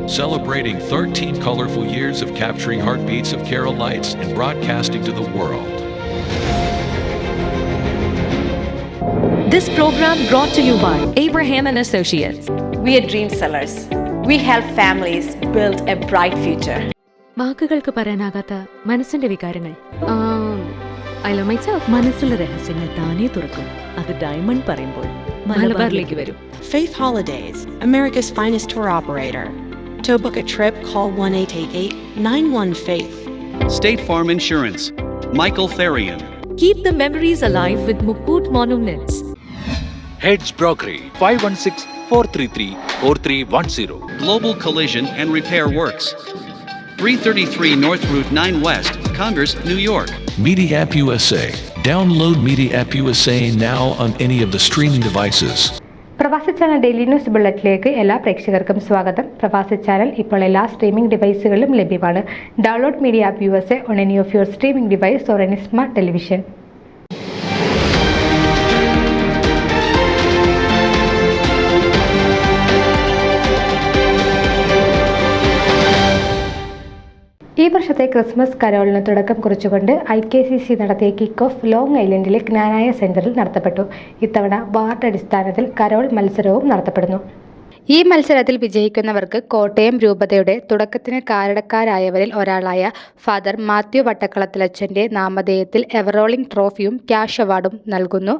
celebrating 13 colorful years of capturing heartbeats of Carol Lights and broadcasting to the world. This program brought to you by Abraham and Associates. We are dream sellers. We help families build a bright future. വാക്കുകൾക്ക് പറയാനാകാത്ത മനസ്സിന്റെ വികാരങ്ങൾ. I love myself. മനസ്സിലെ രഹസ്യങ്ങൾ താനേ തുറക്കും. അത് diamond പറയുമ്പോൾ മലബാറിലേക്ക് വരും. Faith Holidays, America's finest tour operator. To book a trip, call 1-888-91-FAITH. State Farm Insurance, Michael Therian. Keep the memories alive with Mukut Monuments. Heads Brokery 516-433-4310. Global Collision and Repair Works, 333 North Route 9 West, Congress, New York. Media App USA. Download Media App USA now on any of the streaming devices. പ്രവാസി channel daily news ബുള്ളറ്റിലേക്ക് എല്ലാ പ്രേക്ഷകർക്കും സ്വാഗതം. പ്രവാസി channel ഇപ്പോൾ എല്ലാ streaming ഡിവൈസുകളിലും ലഭ്യമാണ്. Download media app USA on any of your streaming device or any smart television. ഈ വർഷത്തെ ക്രിസ്മസ് കരോളിന് തുടക്കം കുറിച്ചുകൊണ്ട് IKCC നടത്തിയ കിക്ക് ഓഫ് ലോങ് ഐലൻഡിലെ ജ്ഞാനായ സെന്ററിൽ നടത്തപ്പെട്ടു. ഇത്തവണ വാർഡ് അടിസ്ഥാനത്തിൽ കരോൾ മത്സരവും നടത്തപ്പെടുന്നു. ഈ മത്സരത്തിൽ വിജയിക്കുന്നവർക്ക് കോട്ടയം രൂപതയുടെ തുടക്കത്തിന് കാരണക്കാരായവരിൽ ഒരാളായ ഫാദർ മാത്യു വട്ടക്കളത്തിലച്ചൻ്റെ നാമധേയത്തിൽ എവറോളിംഗ് ട്രോഫിയും ക്യാഷ് അവാർഡും നൽകുന്നു.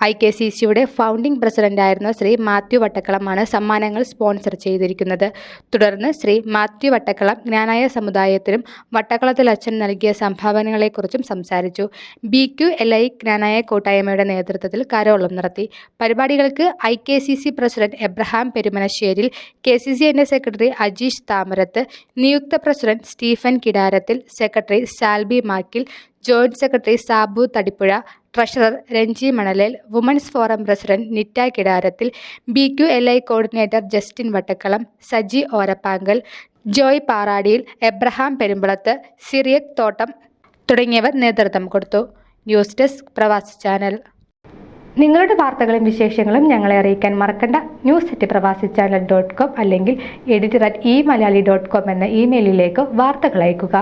IKCCയുടെ ഫൗണ്ടിംഗ് പ്രസിഡന്റായിരുന്ന ശ്രീ മാത്യു വട്ടക്കളം സമ്മാനങ്ങൾ സ്പോൺസർ ചെയ്തിരിക്കുന്നത്. തുടർന്ന് ശ്രീ മാത്യു വട്ടക്കളം ജ്ഞാനായ സമുദായത്തിനും വട്ടക്കളത്തിലച്ചൻ നൽകിയ സംഭാവനകളെക്കുറിച്ചും സംസാരിച്ചു. BQLI ജ്ഞാനായ കൂട്ടായ്മയുടെ നേതൃത്വത്തിൽ കരോളം നടത്തി. പരിപാടികൾക്ക് IKCC president Abraham Perumanasseril, KCCN secretary Ajeesh Thamarath, നിയുക്ത president Stephen Kidarathil, secretary Salby Makkil, joint secretary Sabu Thadippuzha, treasurer Ranji Manalel, women's forum president Nitta Kidarathil, BQLI coordinator Justin Vattakkalam, Saji Orappankal, Joy Paradiyil, Abraham Perumpalath, Cyriac Thottam തുടങ്ങിയവർ നേതൃത്വം കൊടുത്തു. News desk Pravasi channel. നിങ്ങളുടെ വാർത്തകളും വിശേഷങ്ങളും ഞങ്ങളെ അറിയിക്കാൻ മറക്കണ്ട. news@pravasichannel.com അല്ലെങ്കിൽ editor@eMalayali.com എന്ന ഇമെയിലിലേക്ക് വാർത്തകൾ അയക്കുക.